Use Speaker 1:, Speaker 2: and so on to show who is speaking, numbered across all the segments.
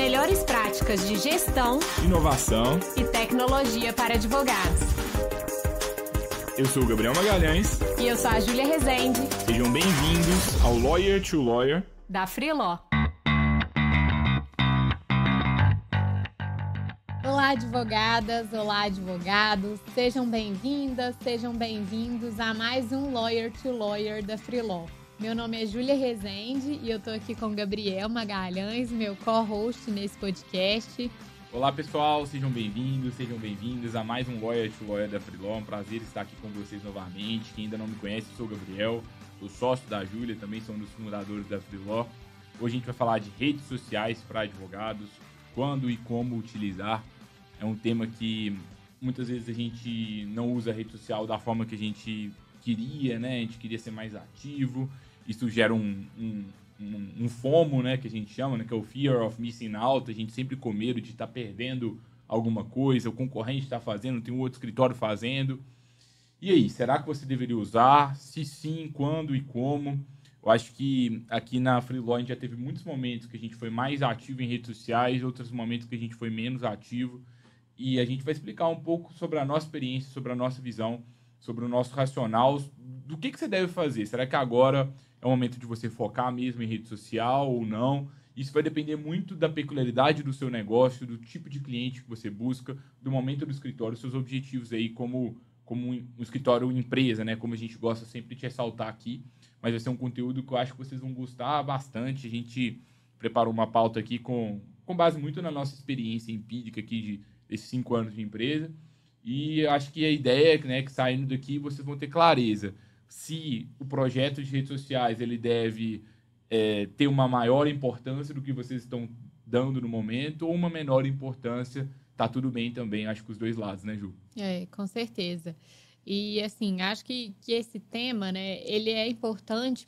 Speaker 1: melhores práticas de gestão,
Speaker 2: inovação
Speaker 1: e tecnologia para advogados.
Speaker 2: Eu sou o Gabriel Magalhães.
Speaker 1: E eu sou a Júlia Rezende.
Speaker 2: Sejam bem-vindos ao Lawyer to Lawyer
Speaker 1: da Freeló. Olá, advogadas, olá, advogados. Sejam bem-vindas, sejam bem-vindos a mais um Lawyer to Lawyer da Freeló. Meu nome é Júlia Rezende e eu tô aqui com o Gabriel Magalhães, meu co-host nesse podcast.
Speaker 2: Olá, pessoal, sejam bem-vindos a mais um Lawyer to Lawyer da Freeló. Um prazer estar aqui com vocês novamente. Quem ainda não me conhece, eu sou o Gabriel, sou sócio da Júlia, também sou um dos fundadores da Freeló. Hoje a gente vai falar de redes sociais para advogados, quando e como utilizar. É um tema que muitas vezes a gente não usa a rede social da forma que a gente queria, né? A gente queria ser mais ativo. Isso gera um FOMO, né? Que a gente chama, né? Que é o Fear of Missing Out. A gente sempre com medo de estar perdendo alguma coisa, o concorrente está fazendo, tem um outro escritório fazendo. E aí, será que você deveria usar? Se sim, quando e como? Eu acho que aqui na Freeló a gente já teve muitos momentos que a gente foi mais ativo em redes sociais, outros momentos que a gente foi menos ativo. E a gente vai explicar um pouco sobre a nossa experiência, sobre a nossa visão, sobre o nosso racional, do que você deve fazer. Será que agora é o momento de você focar mesmo em rede social ou não? Isso vai depender muito da peculiaridade do seu negócio, do tipo de cliente que você busca, do momento do escritório, seus objetivos aí como um escritório empresa, né? Como a gente gosta sempre de ressaltar aqui. Mas vai ser um conteúdo que eu acho que vocês vão gostar bastante. A gente preparou uma pauta aqui com base muito na nossa experiência empírica aqui desses 5 anos de empresa. E acho que a ideia é, né, que saindo daqui vocês vão ter clareza se o projeto de redes sociais ele deve ter uma maior importância do que vocês estão dando no momento ou uma menor importância. Tá tudo bem também, acho que os dois lados, né, Ju?
Speaker 1: Com certeza. E, assim, acho que esse tema, né, ele é importante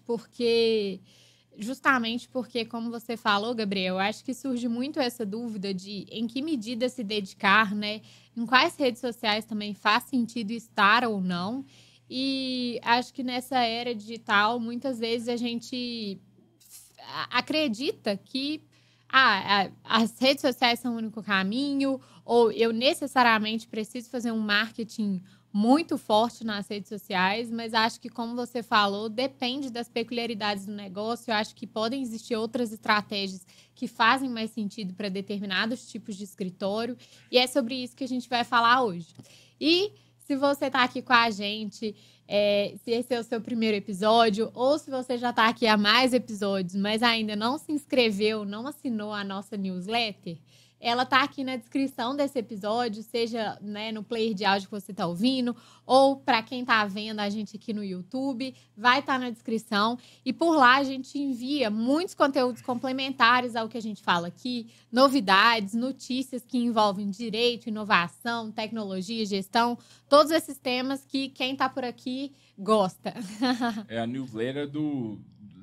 Speaker 1: justamente porque, como você falou, Gabriel, acho que surge muito essa dúvida de em que medida se dedicar, né? Em quais redes sociais também faz sentido estar ou não. E acho que nessa era digital, muitas vezes a gente acredita que as redes sociais são o único caminho, ou eu necessariamente preciso fazer um marketing muito forte nas redes sociais, mas acho que, como você falou, depende das peculiaridades do negócio. Eu acho que podem existir outras estratégias que fazem mais sentido para determinados tipos de escritório, e é sobre isso que a gente vai falar hoje. E se você está aqui com a gente, se esse é o seu primeiro episódio, ou se você já está aqui há mais episódios, mas ainda não se inscreveu, não assinou a nossa newsletter, ela está aqui na descrição desse episódio, seja, né, no player de áudio que você está ouvindo, ou para quem está vendo a gente aqui no YouTube, vai estar na descrição. E por lá a gente envia muitos conteúdos complementares ao que a gente fala aqui, novidades, notícias que envolvem direito, inovação, tecnologia, gestão, todos esses temas que quem está por aqui gosta.
Speaker 2: É a newsletter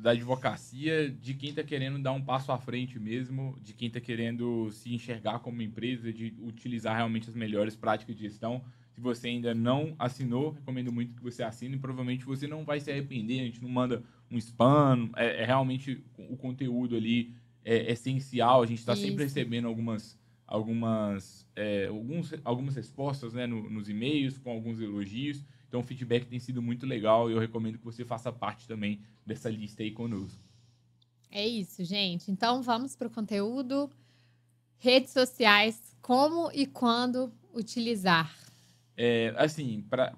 Speaker 2: da advocacia, de quem está querendo dar um passo à frente mesmo, de quem está querendo se enxergar como empresa, de utilizar realmente as melhores práticas de gestão. Se você ainda não assinou, recomendo muito que você assine. Provavelmente você não vai se arrepender, a gente não manda um spam, realmente o conteúdo ali é essencial. A gente está sempre recebendo algumas respostas, né, nos e-mails, com alguns elogios. Então, o feedback tem sido muito legal e eu recomendo que você faça parte também dessa lista aí conosco.
Speaker 1: É isso, gente. Então, vamos para o conteúdo. Redes sociais, como e quando utilizar?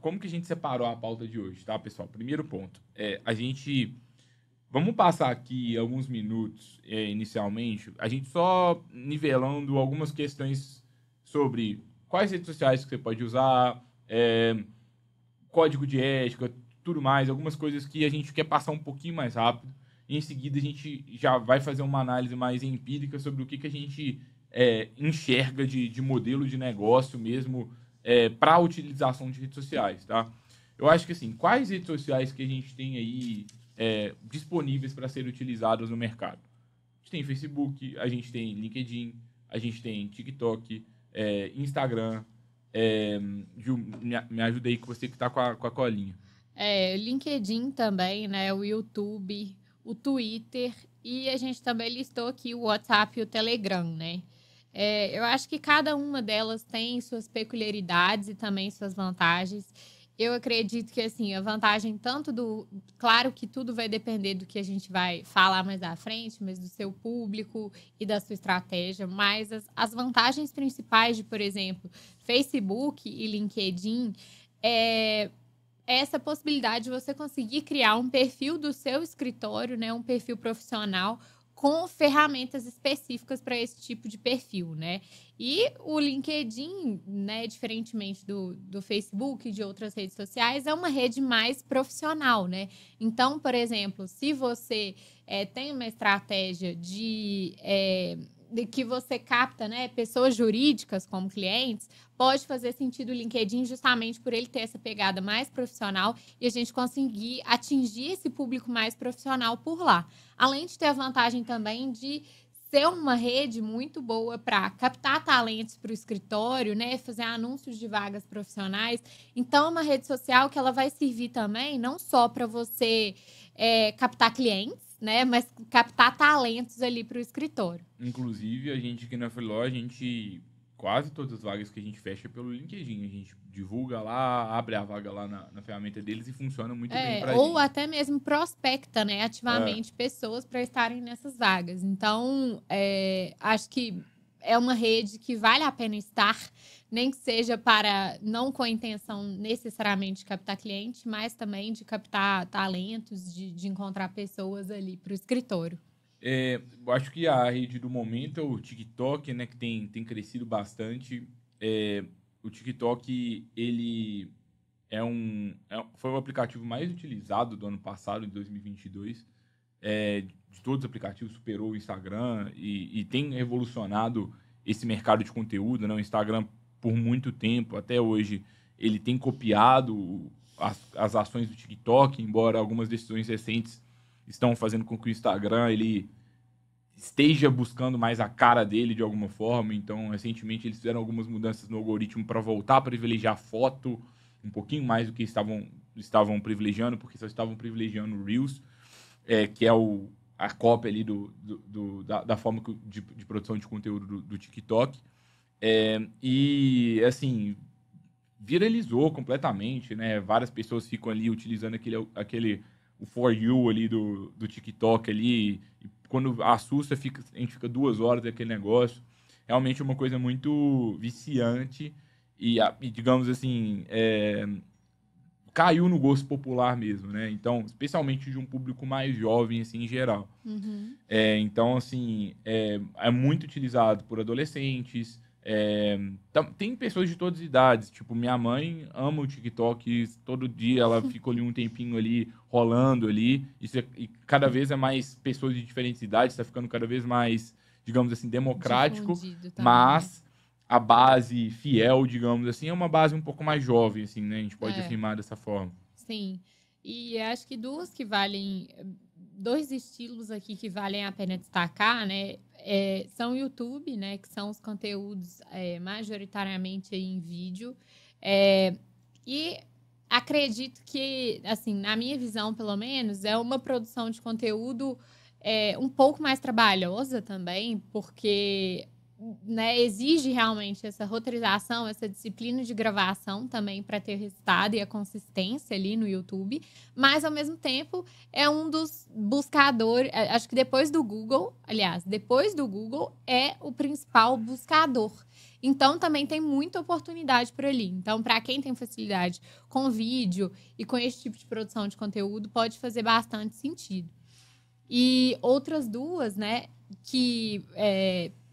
Speaker 2: Como que a gente separou a pauta de hoje, tá, pessoal? Primeiro ponto, vamos passar aqui alguns minutos, inicialmente, a gente só nivelando algumas questões sobre quais redes sociais que você pode usar, código de ética, tudo mais, algumas coisas que a gente quer passar um pouquinho mais rápido. E em seguida, a gente já vai fazer uma análise mais empírica sobre o que a gente enxerga de modelo de negócio mesmo para a utilização de redes sociais, tá? Eu acho que, assim, quais redes sociais que a gente tem aí disponíveis para serem utilizadas no mercado? A gente tem Facebook, a gente tem LinkedIn, a gente tem TikTok, Instagram. Ju, me ajuda aí, que você que está com a colinha.
Speaker 1: LinkedIn também, né? O YouTube, o Twitter e a gente também listou aqui o WhatsApp e o Telegram, né? Eu acho que cada uma delas tem suas peculiaridades e também suas vantagens. Eu acredito que, assim, a vantagem tanto do... Claro que tudo vai depender do que a gente vai falar mais à frente, mas do seu público e da sua estratégia. Mas as vantagens principais de, por exemplo, Facebook e LinkedIn é essa possibilidade de você conseguir criar um perfil do seu escritório, né, um perfil profissional com ferramentas específicas para esse tipo de perfil, né? E o LinkedIn, né, diferentemente do Facebook e de outras redes sociais, é uma rede mais profissional, né? Então, por exemplo, se você tem uma estratégia de que você capta, né, pessoas jurídicas como clientes, pode fazer sentido o LinkedIn justamente por ele ter essa pegada mais profissional e a gente conseguir atingir esse público mais profissional por lá. Além de ter a vantagem também de ser uma rede muito boa para captar talentos para o escritório, né, fazer anúncios de vagas profissionais. Então, é uma rede social que ela vai servir também não só para você captar clientes, né, mas captar talentos ali para o escritório.
Speaker 2: Inclusive, a gente aqui na Freeló, quase todas as vagas que a gente fecha é pelo LinkedIn. A gente divulga lá, abre a vaga lá na ferramenta deles e funciona muito bem pra gente.
Speaker 1: Ou até mesmo prospecta, né, ativamente pessoas para estarem nessas vagas. Então, acho que é uma rede que vale a pena estar, nem que seja não com a intenção necessariamente de captar cliente, mas também de captar talentos, de encontrar pessoas ali para o escritório.
Speaker 2: Eu acho que a rede do momento é o TikTok, né, que tem crescido bastante. O TikTok, ele foi o aplicativo mais utilizado do ano passado, em 2022. De todos os aplicativos, superou o Instagram e tem revolucionado esse mercado de conteúdo, né? O Instagram, por muito tempo, até hoje, ele tem copiado as ações do TikTok, embora algumas decisões recentes estão fazendo com que o Instagram ele esteja buscando mais a cara dele de alguma forma. Então, recentemente, eles fizeram algumas mudanças no algoritmo para voltar a privilegiar foto um pouquinho mais do que estavam privilegiando, porque só estavam privilegiando o Reels, que é a cópia ali da forma de produção de conteúdo do TikTok. E, assim, viralizou completamente, né? Várias pessoas ficam ali utilizando o For You ali do TikTok ali. E quando assusta, a gente fica 2 horas daquele negócio. Realmente é uma coisa muito viciante e digamos assim, caiu no gosto popular mesmo, né? Então, especialmente de um público mais jovem, assim, em geral.
Speaker 1: Uhum.
Speaker 2: Então, assim, é muito utilizado por adolescentes. Tem pessoas de todas as idades. Tipo, minha mãe ama o TikTok. Todo dia ela fica ali um tempinho ali, rolando ali. E cada vez é mais pessoas de diferentes idades. Está ficando cada vez mais, digamos assim, democrático. Mas a base fiel, digamos assim, é uma base um pouco mais jovem, assim, né? A gente pode afirmar dessa forma.
Speaker 1: Sim. E acho que dois estilos aqui que valem a pena destacar, né? São o YouTube, né? Que são os conteúdos majoritariamente em vídeo. E acredito que, assim, na minha visão, pelo menos, é uma produção de conteúdo um pouco mais trabalhosa também, porque, né, exige realmente essa roteirização, essa disciplina de gravação também para ter resultado e a consistência ali no YouTube, mas ao mesmo tempo é um dos buscadores, acho que depois do Google é o principal buscador. Então também tem muita oportunidade por ali. Então, para quem tem facilidade com vídeo e com esse tipo de produção de conteúdo, pode fazer bastante sentido. E outras duas, né, que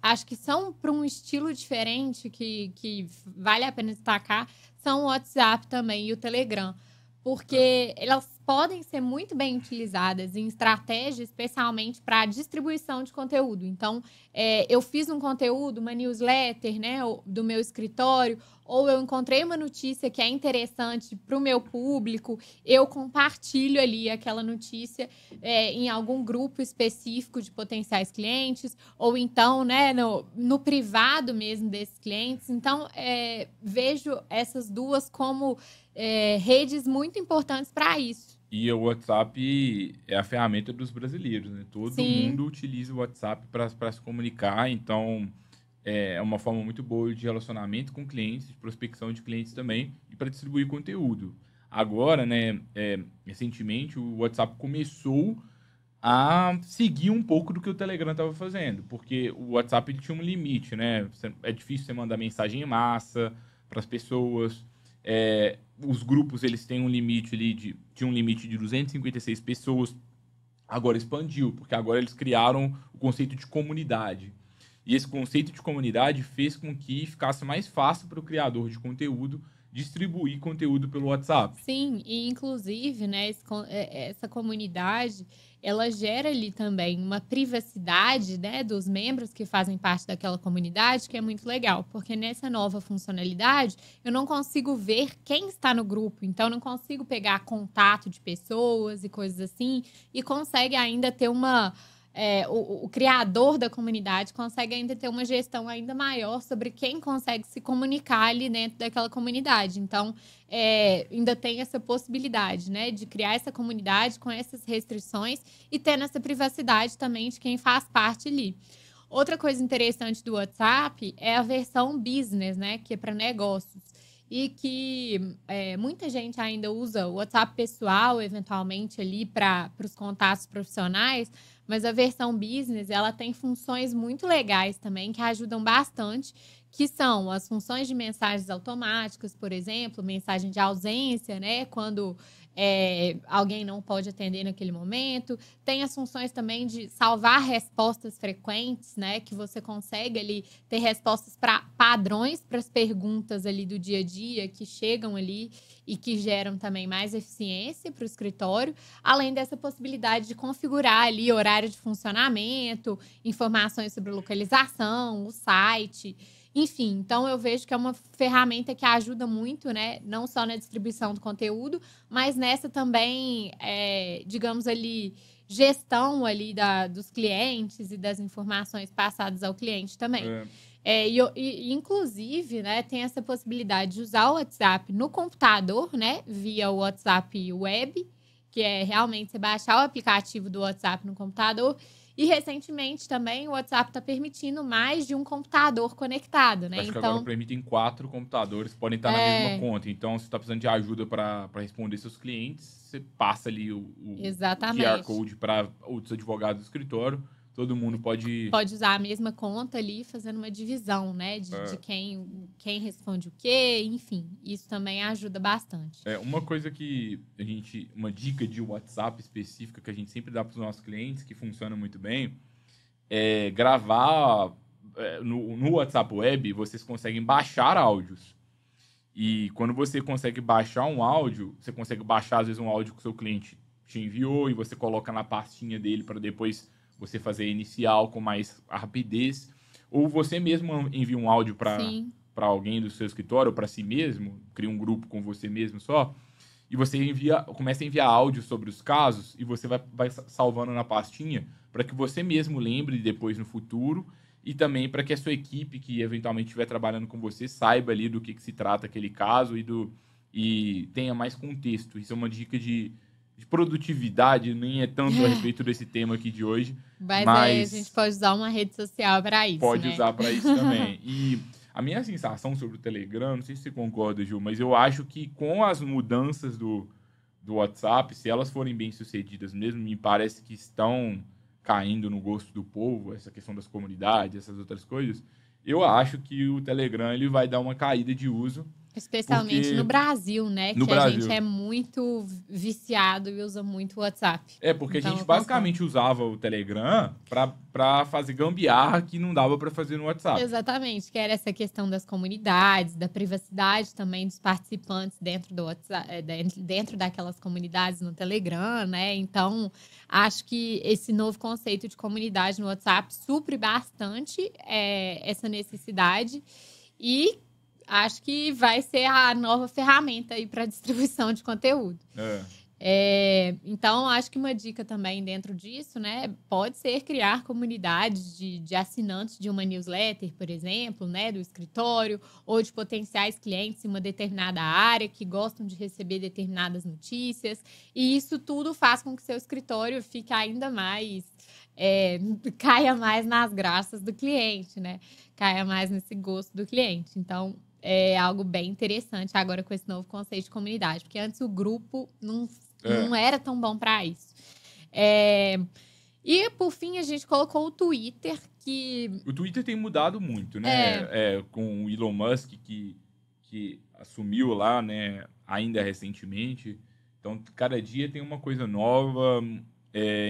Speaker 1: acho que são para um estilo diferente, que vale a pena destacar, são o WhatsApp também e o Telegram. Porque elas podem ser muito bem utilizadas em estratégia, especialmente para distribuição de conteúdo. Então, eu fiz um conteúdo, uma newsletter, né, do meu escritório, ou eu encontrei uma notícia que é interessante para o meu público, eu compartilho ali aquela notícia em algum grupo específico de potenciais clientes, ou então, né, no privado mesmo desses clientes. Então, vejo essas duas como redes muito importantes para isso.
Speaker 2: E o WhatsApp é a ferramenta dos brasileiros, né? Todo
Speaker 1: Sim.
Speaker 2: mundo utiliza o WhatsApp para se comunicar, então é uma forma muito boa de relacionamento com clientes, de prospecção de clientes também, e para distribuir conteúdo. Agora, né, recentemente, o WhatsApp começou a seguir um pouco do que o Telegram estava fazendo, porque o WhatsApp ele tinha um limite, né? É difícil você mandar mensagem em massa para as pessoas. Os grupos eles têm um limite ali tinha um limite de 256 pessoas. Agora expandiu, porque agora eles criaram o conceito de comunidade. E esse conceito de comunidade fez com que ficasse mais fácil para o criador de conteúdo distribuir conteúdo pelo WhatsApp.
Speaker 1: Sim, e inclusive, né, essa comunidade, ela gera ali também uma privacidade, né, dos membros que fazem parte daquela comunidade, que é muito legal, porque nessa nova funcionalidade, eu não consigo ver quem está no grupo, então eu não consigo pegar contato de pessoas e coisas assim, e consegue ainda ter o criador da comunidade consegue ainda ter uma gestão ainda maior sobre quem consegue se comunicar ali dentro daquela comunidade. Então, ainda tem essa possibilidade, né, de criar essa comunidade com essas restrições e tendo essa privacidade também de quem faz parte ali. Outra coisa interessante do WhatsApp é a versão business, né, que é para negócios. E que muita gente ainda usa o WhatsApp pessoal, eventualmente, ali para os contatos profissionais, mas a versão business, ela tem funções muito legais também, que ajudam bastante, que são as funções de mensagens automáticas, por exemplo, mensagem de ausência, né? Quando alguém não pode atender naquele momento. Tem as funções também de salvar respostas frequentes, né? Que você consegue ali ter respostas para padrões para as perguntas ali do dia a dia que chegam ali e que geram também mais eficiência para o escritório, além dessa possibilidade de configurar ali horário de funcionamento, informações sobre localização, o site. Enfim, então eu vejo que é uma ferramenta que ajuda muito, né? Não só na distribuição do conteúdo, mas nessa também, digamos ali, gestão ali dos clientes e das informações passadas ao cliente também. Inclusive, né, tem essa possibilidade de usar o WhatsApp no computador, né? Via o WhatsApp Web, que é realmente você baixar o aplicativo do WhatsApp no computador. E, recentemente, também, o WhatsApp está permitindo mais de um computador conectado, né?
Speaker 2: Acho que agora permitem 4 computadores, podem estar na mesma conta. Então, se você está precisando de ajuda para responder seus clientes, você passa ali o QR Code para outros advogados do escritório. Todo mundo pode
Speaker 1: usar a mesma conta ali, fazendo uma divisão, né? De quem responde o quê, enfim. Isso também ajuda bastante.
Speaker 2: Uma coisa uma dica de WhatsApp específica que a gente sempre dá para os nossos clientes, que funciona muito bem, é gravar no WhatsApp Web, vocês conseguem baixar áudios. E quando você consegue baixar um áudio, você consegue baixar, às vezes, um áudio que o seu cliente te enviou e você coloca na pastinha dele para depois você fazer inicial com mais rapidez. Ou você mesmo envia um áudio para alguém do seu escritório, ou para si mesmo, cria um grupo com você mesmo só, e você começa a enviar áudio sobre os casos e você vai salvando na pastinha para que você mesmo lembre depois no futuro e também para que a sua equipe que eventualmente estiver trabalhando com você saiba ali do que se trata aquele caso e tenha mais contexto. Isso é uma dica de produtividade, nem é tanto a respeito desse tema aqui de hoje.
Speaker 1: Mas a gente pode usar uma rede social para isso,
Speaker 2: Pode usar para isso também. E a minha sensação sobre o Telegram, não sei se você concorda, Ju, mas eu acho que com as mudanças do WhatsApp, se elas forem bem sucedidas mesmo, me parece que estão caindo no gosto do povo, essa questão das comunidades, essas outras coisas, eu acho que o Telegram ele vai dar uma caída de uso.
Speaker 1: Especialmente no Brasil, né? A gente é muito viciado e usa muito o WhatsApp.
Speaker 2: Porque então, a gente basicamente usava o Telegram para fazer gambiarra que não dava para fazer no WhatsApp.
Speaker 1: Exatamente, que era essa questão das comunidades, da privacidade também dos participantes dentro do WhatsApp, dentro daquelas comunidades no Telegram, né? Então, acho que esse novo conceito de comunidade no WhatsApp supre bastante essa necessidade e acho que vai ser a nova ferramenta aí para distribuição de conteúdo. Então, acho que uma dica também dentro disso, né, pode ser criar comunidades de assinantes de uma newsletter, por exemplo, né, do escritório, ou de potenciais clientes em uma determinada área que gostam de receber determinadas notícias. E isso tudo faz com que seu escritório fique ainda mais, caia mais nas graças do cliente, né? Caia mais nesse gosto do cliente. Então, é algo bem interessante agora com esse novo conceito de comunidade, porque antes o grupo não era tão bom para isso. E, por fim, a gente colocou o Twitter, que...
Speaker 2: O Twitter tem mudado muito, né? Com o Elon Musk, que assumiu lá, né? Ainda recentemente. Então, cada dia tem uma coisa nova.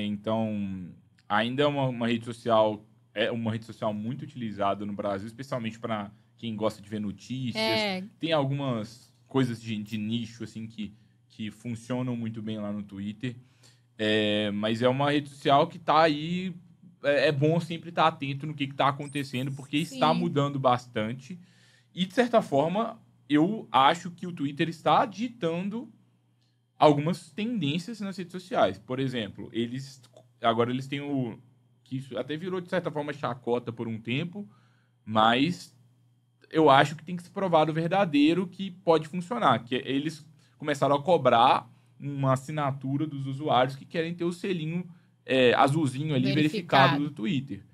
Speaker 2: Então, ainda é uma rede social... É uma rede social muito utilizada no Brasil, especialmente para quem gosta de ver notícias. Tem algumas coisas de nicho, assim, que funcionam muito bem lá no Twitter. Mas é uma rede social que está aí. É bom sempre estar atento no que está acontecendo, porque está mudando bastante. E, de certa forma, eu acho que o Twitter está ditando algumas tendências nas redes sociais. Por exemplo, agora eles têm que isso até virou, de certa forma, chacota por um tempo, mas eu acho que tem que se provar o verdadeiro que pode funcionar. Que eles começaram a cobrar uma assinatura dos usuários que querem ter o selinho azulzinho ali verificado do Twitter.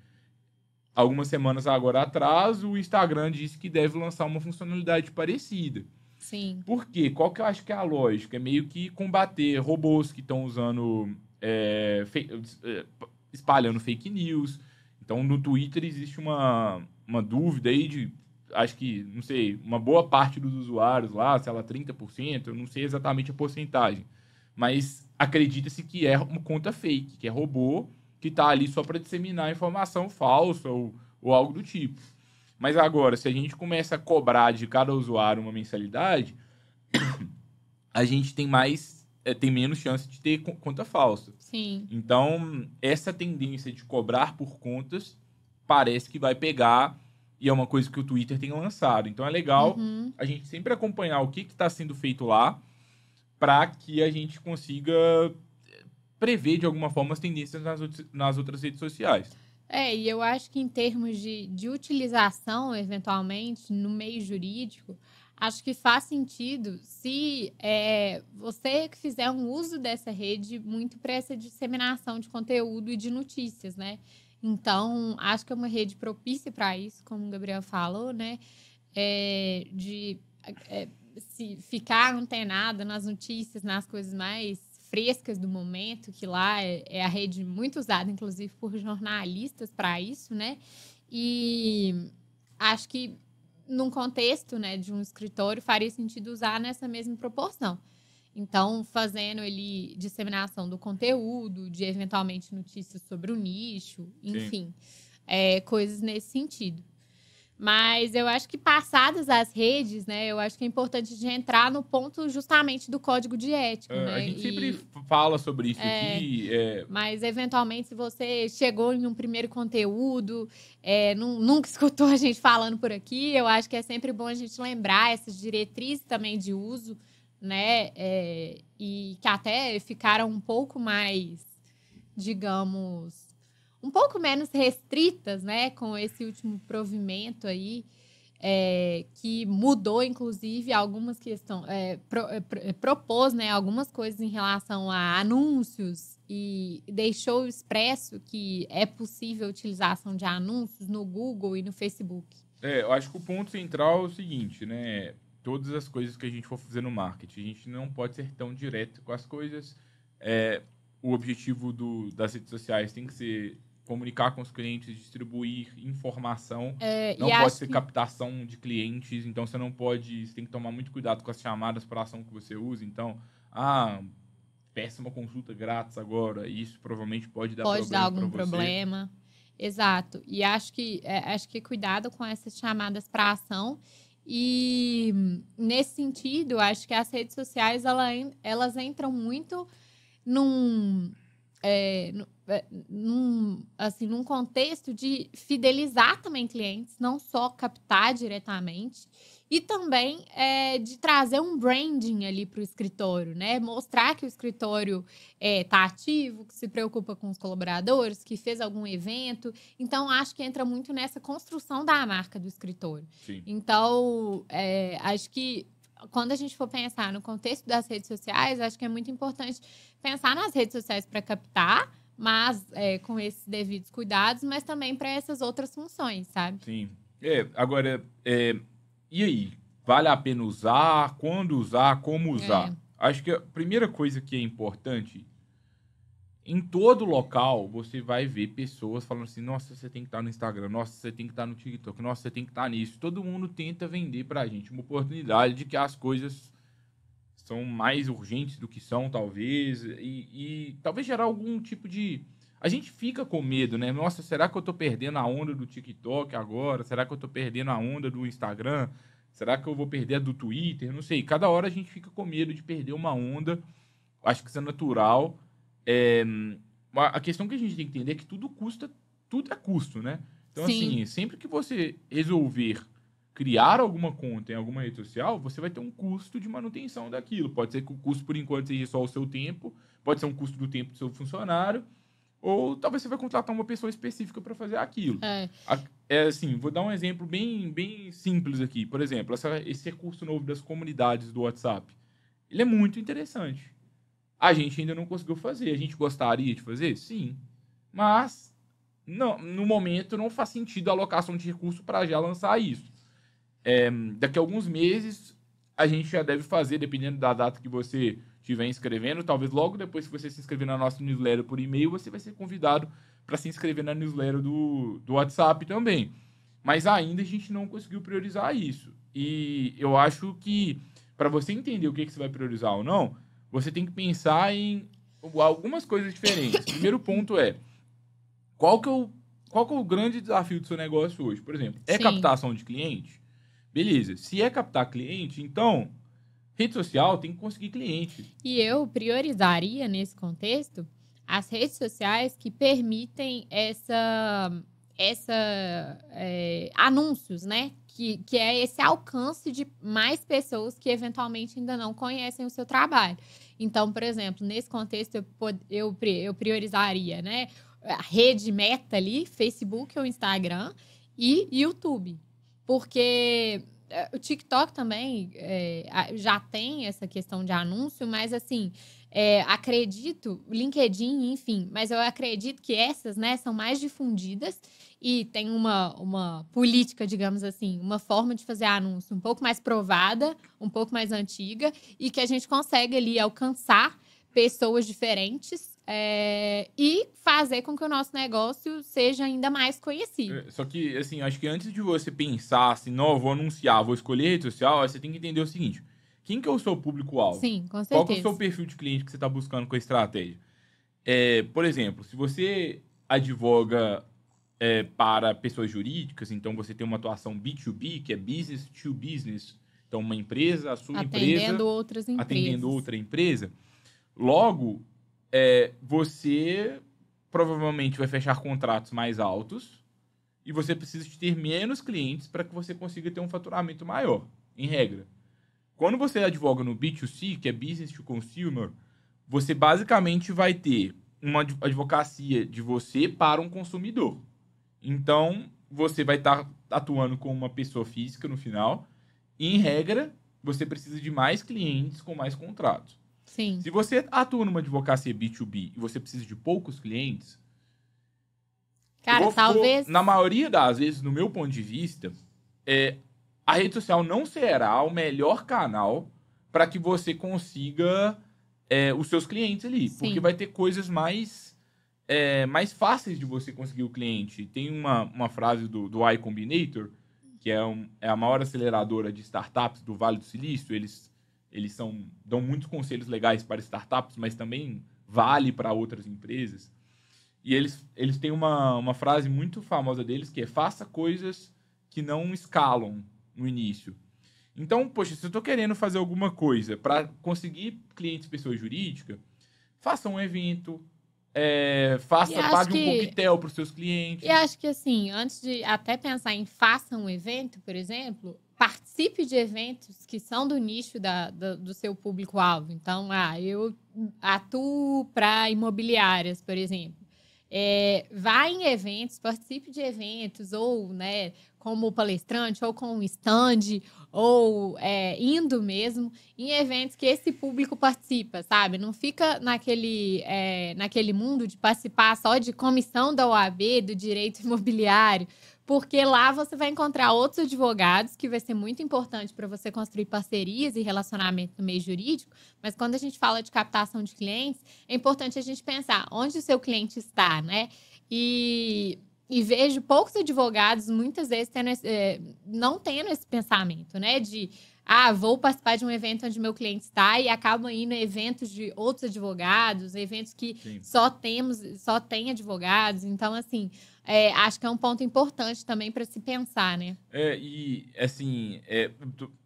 Speaker 2: Algumas semanas agora atrás, o Instagram disse que deve lançar uma funcionalidade parecida.
Speaker 1: Sim.
Speaker 2: Por quê? Qual que eu acho que é a lógica? É meio que combater robôs que estão usando... espalhando fake news. Então, no Twitter existe uma dúvida aí de... Acho que, não sei, uma boa parte dos usuários lá, sei lá, 30%, eu não sei exatamente a porcentagem. Mas acredita-se que é uma conta fake, que é robô, que está ali só para disseminar informação falsa ou algo do tipo. Mas agora, se a gente começa a cobrar de cada usuário uma mensalidade, a gente tem menos chance de ter conta falsa.
Speaker 1: Sim.
Speaker 2: Então, essa tendência de cobrar por contas parece que vai pegar, e é uma coisa que o Twitter tem lançado. Então, é legal a gente sempre acompanhar o que está sendo feito lá, para que a gente consiga prever, de alguma forma, as tendências nas outras redes sociais.
Speaker 1: E eu acho que em termos de utilização, eventualmente, no meio jurídico, acho que faz sentido se você que fizer um uso dessa rede muito para essa disseminação de conteúdo e de notícias, né? Então, acho que é uma rede propícia para isso, como o Gabriel falou, né? Se ficar antenada nas notícias, nas coisas mais frescas do momento, que lá é a rede muito usada, inclusive, por jornalistas para isso, né? E acho que num contexto, né, de um escritório, faria sentido usar nessa mesma proporção. Então, fazendo ele disseminação do conteúdo, de eventualmente notícias sobre o nicho, enfim, coisas nesse sentido. Mas eu acho que passadas as redes, né, eu acho que é importante de entrar no ponto justamente do código de ética, né?
Speaker 2: A gente sempre fala sobre isso aqui.
Speaker 1: Mas, eventualmente, se você chegou em um primeiro conteúdo, nunca escutou a gente falando por aqui, eu acho que é sempre bom a gente lembrar essas diretrizes também de uso, né? E que até ficaram um pouco mais, digamos... um pouco menos restritas, né, com esse último provimento aí, que mudou, inclusive, algumas questões, propôs, né, algumas coisas em relação a anúncios e deixou expresso que é possível a utilização de anúncios no Google e no Facebook.
Speaker 2: Eu acho que o ponto central é o seguinte, né, todas as coisas que a gente for fazer no marketing, a gente não pode ser tão direto com as coisas. O objetivo das redes sociais tem que ser comunicar com os clientes, distribuir informação. Não pode ser captação de clientes, então você tem que tomar muito cuidado com as chamadas para a ação que você usa. Então, peça uma consulta grátis agora, isso provavelmente pode dar
Speaker 1: algum problema. Exato. E acho que cuidado com essas chamadas para ação. E nesse sentido, acho que as redes sociais elas entram muito num contexto de fidelizar também clientes, não só captar diretamente. E também de trazer um branding ali para o escritório, né? Mostrar que o escritório está ativo, que se preocupa com os colaboradores, que fez algum evento. Então, acho que entra muito nessa construção da marca do escritório.
Speaker 2: Sim.
Speaker 1: Então, acho que quando a gente for pensar no contexto das redes sociais, acho que é muito importante pensar nas redes sociais para captar, mas com esses devidos cuidados, mas também para essas outras funções, sabe?
Speaker 2: Sim. Agora, e aí? Vale a pena usar? Quando usar? Como usar? Acho que a primeira coisa que é importante, em todo local, você vai ver pessoas falando assim, nossa, você tem que estar no Instagram, nossa, você tem que estar no TikTok, nossa, você tem que estar nisso. Todo mundo tenta vender pra gente uma oportunidade de que as coisas são mais urgentes do que são, talvez, e talvez gerar algum tipo de... A gente fica com medo, né? Nossa, será que eu tô perdendo a onda do TikTok agora? Será que eu tô perdendo a onda do Instagram? Será que eu vou perder a do Twitter? Não sei. Cada hora a gente fica com medo de perder uma onda. Acho que isso é natural. A questão que a gente tem que entender é que tudo é custo, né? Então,
Speaker 1: Sim.
Speaker 2: assim, sempre que você resolver criar alguma conta em alguma rede social, você vai ter um custo de manutenção daquilo. Pode ser que o custo, por enquanto, seja só o seu tempo, pode ser um custo do tempo do seu funcionário, ou talvez você vai contratar uma pessoa específica para fazer aquilo. Assim, vou dar um exemplo bem, bem simples aqui. Por exemplo, esse recurso novo das comunidades do WhatsApp. Ele é muito interessante. A gente ainda não conseguiu fazer. A gente gostaria de fazer? Sim. Mas, não, no momento, não faz sentido a alocação de recurso para já lançar isso. Daqui a alguns meses, a gente já deve fazer, dependendo da data que você estiver inscrevendo. Talvez logo depois que você se inscrever na nossa newsletter por e-mail, você vai ser convidado para se inscrever na newsletter do WhatsApp também. Mas ainda a gente não conseguiu priorizar isso. E eu acho que, para você entender o que você vai priorizar ou não, você tem que pensar em algumas coisas diferentes. O primeiro ponto é, qual que é o grande desafio do seu negócio hoje? Por exemplo,
Speaker 1: Sim.
Speaker 2: captação de cliente? Beleza. Se é captar cliente, então, rede social tem que conseguir cliente.
Speaker 1: E eu priorizaria, nesse contexto, as redes sociais que permitem anúncios, né? Que é esse alcance de mais pessoas que eventualmente ainda não conhecem o seu trabalho. Então, por exemplo, nesse contexto, eu priorizaria, né? A rede meta ali, Facebook ou Instagram e YouTube. Porque o TikTok também já tem essa questão de anúncio, mas assim, acredito, LinkedIn, enfim, mas eu acredito que essas, né, são mais difundidas e tem uma política, digamos assim, uma forma de fazer anúncio um pouco mais provada, um pouco mais antiga e que a gente consegue ali alcançar pessoas diferentes e fazer com que o nosso negócio seja ainda mais conhecido.
Speaker 2: Só que, assim, acho que antes de você pensar assim, não, vou anunciar, vou escolher rede social, você tem que entender o seguinte, quem que é o seu público-alvo?
Speaker 1: Sim, com certeza.
Speaker 2: Qual que é o seu perfil de cliente que você está buscando com a estratégia? Por exemplo, se você advoga para pessoas jurídicas, então você tem uma atuação B2B, que é business to business, então uma empresa, a sua empresa... Atendendo outra empresa. Logo, você provavelmente vai fechar contratos mais altos e você precisa de ter menos clientes para que você consiga ter um faturamento maior, em regra. Quando você advoga no B2C, que é Business to Consumer, você basicamente vai ter uma advocacia de você para um consumidor. Então, você vai estar atuando com uma pessoa física no final e, em regra, você precisa de mais clientes com mais contratos.
Speaker 1: Sim.
Speaker 2: Se você atua numa advocacia B2B e você precisa de poucos clientes...
Speaker 1: Cara, talvez...
Speaker 2: Na maioria das vezes, no meu ponto de vista, a rede social não será o melhor canal para que você consiga os seus clientes ali.
Speaker 1: Sim.
Speaker 2: Porque vai ter coisas mais fáceis de você conseguir o cliente. Tem uma frase do Y Combinator, que é a maior aceleradora de startups do Vale do Silício. Eles dão muitos conselhos legais para startups, mas também vale para outras empresas. E eles têm uma frase muito famosa deles, que é faça coisas que não escalam no início. Então, poxa, se eu estou querendo fazer alguma coisa para conseguir clientes pessoa jurídica, faça um evento, pague um coquetel para os seus clientes.
Speaker 1: E acho que, assim, antes de até pensar em faça um evento, por exemplo, participe de eventos que são do nicho do seu público-alvo. Então, eu atuo para imobiliárias, por exemplo. Vá em eventos, participe de eventos, ou, né, como palestrante, ou com um stand, ou indo mesmo em eventos que esse público participa, sabe? Não fica naquele mundo de participar só de comissão da OAB, do direito imobiliário, porque lá você vai encontrar outros advogados, que vai ser muito importante para você construir parcerias e relacionamento no meio jurídico. Mas quando a gente fala de captação de clientes, é importante a gente pensar onde o seu cliente está, né? E vejo poucos advogados, muitas vezes, não tendo esse pensamento, né? De, vou participar de um evento onde meu cliente está, e acabam indo a eventos de outros advogados, eventos que só tem advogados. Então, assim, acho que é um ponto importante também para se pensar, né?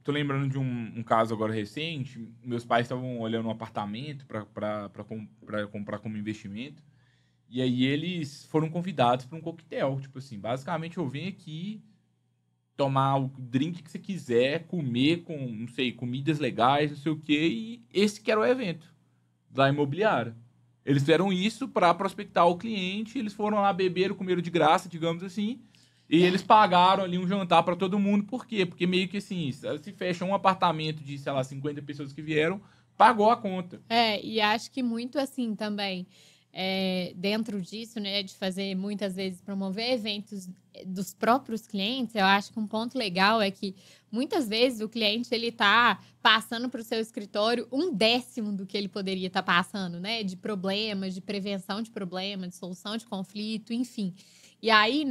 Speaker 2: Tô lembrando de um caso agora recente. Meus pais estavam olhando um apartamento para comprar como investimento. E aí eles foram convidados para um coquetel. Tipo assim, basicamente eu venho aqui tomar o drink que você quiser, comer com, não sei, comidas legais, não sei o quê. E esse que era o evento da imobiliária. Eles fizeram isso para prospectar o cliente. Eles foram lá, beberam, comeram de graça, digamos assim. E eles pagaram ali um jantar para todo mundo. Por quê? Porque meio que assim, se fecha um apartamento de, sei lá, 50 pessoas que vieram, pagou a conta.
Speaker 1: E acho que muito assim também... dentro disso, né, de fazer muitas vezes promover eventos dos próprios clientes, eu acho que um ponto legal é que muitas vezes o cliente ele tá passando para o seu escritório 1/10 do que ele poderia estar passando, né, de problemas, de prevenção de problemas, de solução de conflito, enfim. E aí,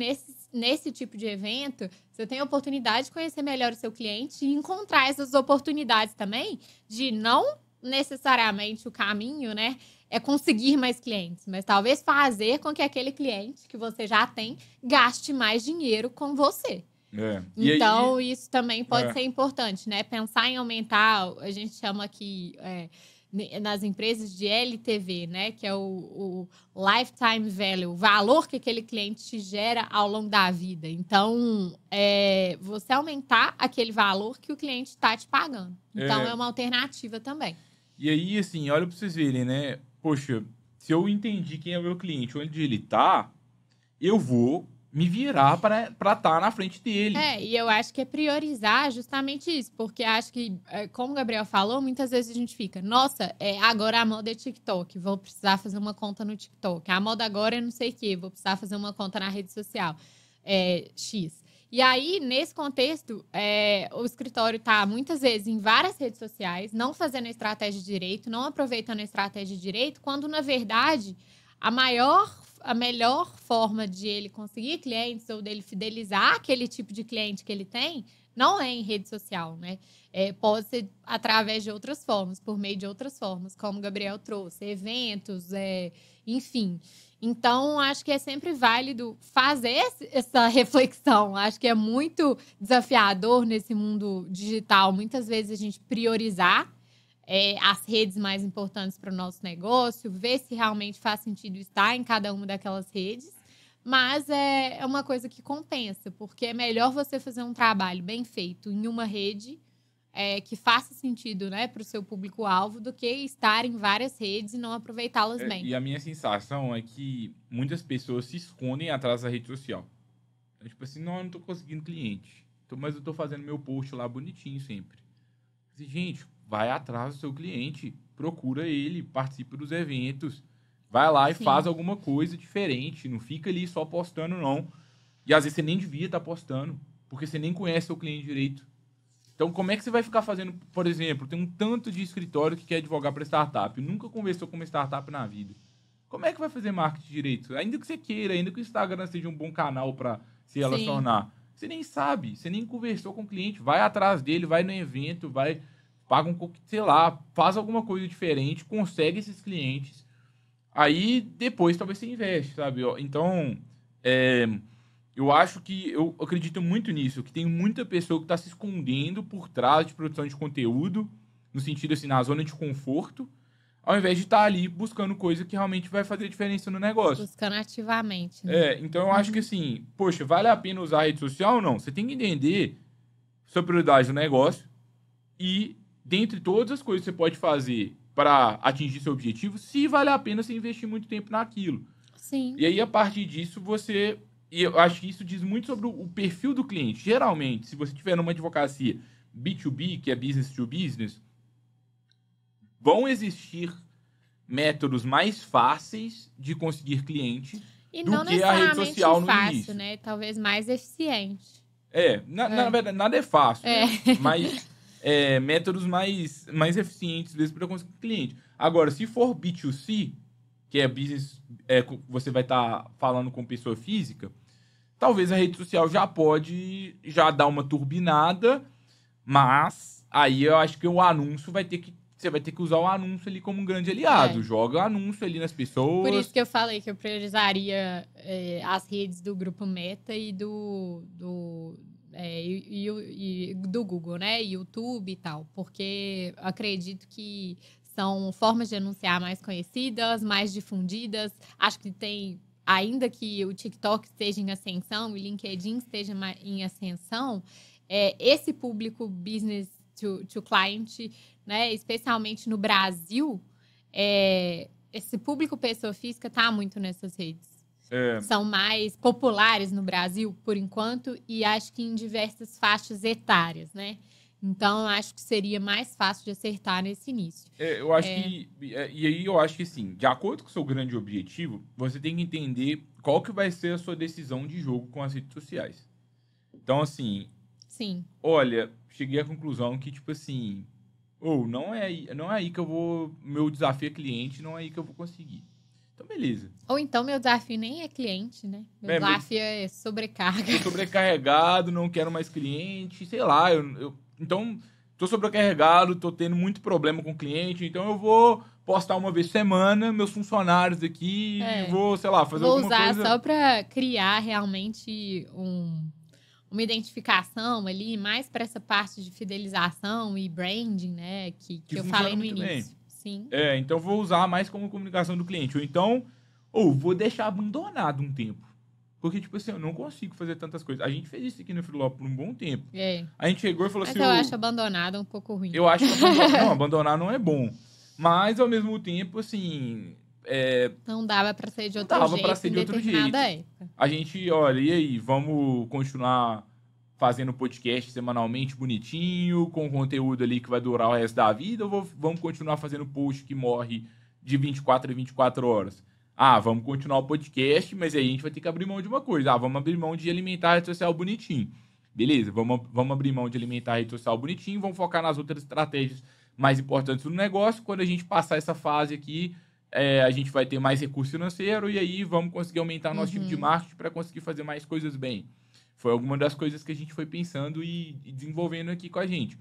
Speaker 1: nesse tipo de evento, você tem a oportunidade de conhecer melhor o seu cliente e encontrar essas oportunidades também de não necessariamente o caminho, né, é conseguir mais clientes, mas talvez fazer com que aquele cliente que você já tem gaste mais dinheiro com você. Então, isso também pode ser importante, né? Pensar em aumentar, a gente chama aqui nas empresas de LTV, né? Que é o Lifetime Value, o valor que aquele cliente te gera ao longo da vida. Então, você aumentar aquele valor que o cliente está te pagando. Então, é uma alternativa também.
Speaker 2: E aí, assim, olha para vocês verem, né? Poxa, se eu entendi quem é o meu cliente, onde ele tá, eu vou me virar para estar na frente dele.
Speaker 1: E eu acho que é priorizar justamente isso, porque acho que, como o Gabriel falou, muitas vezes a gente fica, nossa, agora a moda é TikTok, vou precisar fazer uma conta no TikTok. A moda agora é não sei o quê, vou precisar fazer uma conta na rede social X. E aí, nesse contexto, o escritório está, muitas vezes, em várias redes sociais, não fazendo a estratégia direito, não aproveitando a estratégia direito, quando, na verdade, a melhor forma de ele conseguir clientes ou dele fidelizar aquele tipo de cliente que ele tem, não é em rede social, né? Pode ser através de outras formas, por meio de outras formas, como o Gabriel trouxe, eventos, enfim. Então, acho que é sempre válido fazer essa reflexão. Acho que é muito desafiador nesse mundo digital, muitas vezes, a gente priorizar as redes mais importantes para o nosso negócio, ver se realmente faz sentido estar em cada uma daquelas redes. Mas é uma coisa que compensa, porque é melhor você fazer um trabalho bem feito em uma rede que faça sentido, né, para o seu público-alvo, do que estar em várias redes e não aproveitá-las bem.
Speaker 2: E a minha sensação é que muitas pessoas se escondem atrás da rede social. Então, tipo assim, não, eu não tô conseguindo cliente. Mas eu tô fazendo meu post lá bonitinho sempre. Assim, gente, vai atrás do seu cliente, procura ele, participa dos eventos, vai lá e faz alguma coisa diferente. Não fica ali só postando, não. E às vezes você nem devia estar postando, porque você nem conhece seu cliente direito. Então, como é que você vai ficar fazendo, por exemplo, tem um tanto de escritório que quer advogar para startup, nunca conversou com uma startup na vida. Como é que vai fazer marketing direito? Ainda que você queira, ainda que o Instagram seja um bom canal para se relacionar, você nem sabe, você nem conversou com o cliente, vai atrás dele, vai no evento, paga sei lá, faz alguma coisa diferente, consegue esses clientes, aí depois talvez você investe, sabe? Então, eu acredito muito nisso, que tem muita pessoa que está se escondendo por trás de produção de conteúdo, no sentido assim, na zona de conforto, ao invés de estar ali buscando coisa que realmente vai fazer diferença no negócio.
Speaker 1: Buscando ativamente, né?
Speaker 2: Então eu acho que assim, poxa, vale a pena usar a rede social ou não? Você tem que entender sua prioridade no negócio e, dentre todas as coisas que você pode fazer para atingir seu objetivo, se vale a pena você investir muito tempo naquilo.
Speaker 1: Sim.
Speaker 2: E aí, a partir disso, e eu acho que isso diz muito sobre o perfil do cliente. Geralmente, se você tiver numa advocacia B2B, que é business to business, vão existir métodos mais fáceis de conseguir cliente
Speaker 1: E
Speaker 2: do
Speaker 1: não
Speaker 2: que a rede
Speaker 1: necessariamente
Speaker 2: social no
Speaker 1: fácil,
Speaker 2: início.
Speaker 1: né? Talvez mais eficiente.
Speaker 2: Na verdade, nada é fácil,
Speaker 1: É.
Speaker 2: né? Mas métodos mais eficientes, às vezes, para conseguir cliente. Agora, se for B2C, que é business, você vai estar falando com pessoa física, talvez a rede social já dar uma turbinada, mas aí eu acho que você vai ter que usar o anúncio ali como um grande aliado. Joga o anúncio ali nas pessoas.
Speaker 1: Por isso que eu falei que eu priorizaria as redes do Grupo Meta e do Google, né? YouTube e tal. Porque eu acredito que são formas de anunciar mais conhecidas, mais difundidas. Acho que ainda que o TikTok esteja em ascensão, o LinkedIn esteja em ascensão, esse público business to client, né, especialmente no Brasil, esse público pessoa física está muito nessas redes. São mais populares no Brasil, por enquanto, e acho que em diversas faixas etárias, né? Então, acho que seria mais fácil de acertar nesse início.
Speaker 2: Eu acho que... E aí eu acho que, assim, de acordo com o seu grande objetivo, você tem que entender qual que vai ser a sua decisão de jogo com as redes sociais. Então, assim...
Speaker 1: Sim.
Speaker 2: Olha, cheguei à conclusão que, tipo assim... não é aí que eu vou... Meu desafio é cliente, não é aí que eu vou conseguir. Então, beleza.
Speaker 1: Ou então, meu desafio nem é cliente, né? Meu desafio é sobrecarga.
Speaker 2: Tô sobrecarregado, não quero mais cliente, sei lá, então, tô sobrecarregado, tô tendo muito problema com o cliente, então eu vou postar uma vez por semana meus funcionários aqui e vou, sei lá, fazer alguma coisa...
Speaker 1: Vou usar só para criar realmente uma identificação ali, mais para essa parte de fidelização e branding, né? Que eu falei no início. Bem. Sim.
Speaker 2: Então vou usar mais como comunicação do cliente. Ou então, vou deixar abandonado um tempo. Porque, tipo assim, eu não consigo fazer tantas coisas. A gente fez isso aqui no Freeló por um bom tempo. A gente chegou e falou assim...
Speaker 1: Mas eu acho abandonado um pouco ruim.
Speaker 2: Eu acho que abandonar não é bom. Mas, ao mesmo tempo, assim...
Speaker 1: não dava pra ser de outro jeito. Dava pra ser de outro jeito. Época.
Speaker 2: A gente, olha, e aí? Vamos continuar fazendo podcast semanalmente bonitinho, com conteúdo ali que vai durar o resto da vida? Ou vamos continuar fazendo post que morre de 24 a 24 horas? Vamos continuar o podcast, mas aí a gente vai ter que abrir mão de uma coisa. Vamos abrir mão de alimentar a rede social bonitinho. Beleza, vamos abrir mão de alimentar a rede social bonitinho, vamos focar nas outras estratégias mais importantes do negócio. Quando a gente passar essa fase aqui, a gente vai ter mais recurso financeiro e aí vamos conseguir aumentar nosso tipo de marketing para conseguir fazer mais coisas bem. Foi alguma das coisas que a gente foi pensando e desenvolvendo aqui com a gente.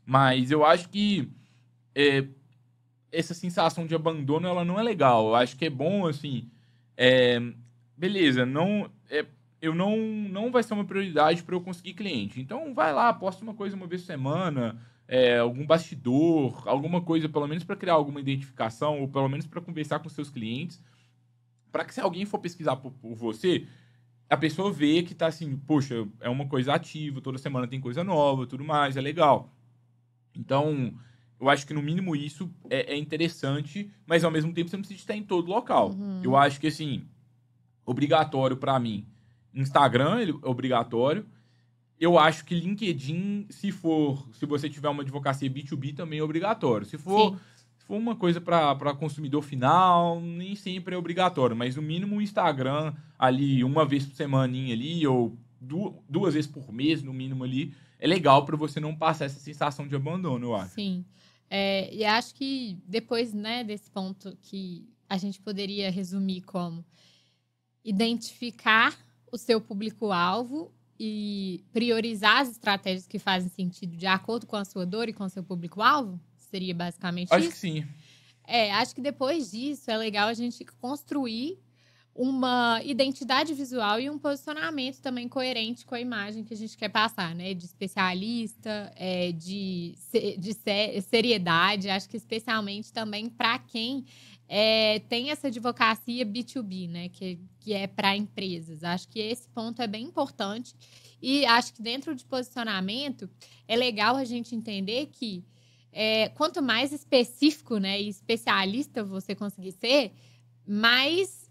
Speaker 2: Mas eu acho que essa sensação de abandono, ela não é legal. Eu acho que é bom, assim... beleza, não vai ser uma prioridade para eu conseguir cliente. Então, vai lá, posta uma coisa uma vez por semana, algum bastidor, alguma coisa, pelo menos para criar alguma identificação, ou pelo menos para conversar com seus clientes, para que se alguém for pesquisar por você, a pessoa vê que tá assim, poxa, é uma coisa ativa, toda semana tem coisa nova, tudo mais, é legal. Então... Eu acho que, no mínimo, isso é interessante, mas, ao mesmo tempo, você não precisa estar em todo local. Eu acho que, assim, obrigatório para mim. Instagram é obrigatório. Eu acho que LinkedIn, se você tiver uma advocacia B2B, também é obrigatório. Se for uma coisa para consumidor final, nem sempre é obrigatório. Mas, no mínimo, o Instagram, ali, uma vez por semaninha ali, ou duas vezes por mês, no mínimo, ali, é legal para você não passar essa sensação de abandono, eu acho.
Speaker 1: Sim. E acho que depois, né, desse ponto que a gente poderia resumir como identificar o seu público-alvo e priorizar as estratégias que fazem sentido de acordo com a sua dor e com o seu público-alvo? Seria basicamente isso?
Speaker 2: Acho que sim.
Speaker 1: Acho que depois disso é legal a gente construir uma identidade visual e um posicionamento também coerente com a imagem que a gente quer passar, né? De especialista, de seriedade. Acho que especialmente também para quem tem essa advocacia B2B, né? Que é para empresas. Acho que esse ponto é bem importante. E acho que dentro de posicionamento, é legal a gente entender que quanto mais específico, né, e especialista você conseguir ser, mais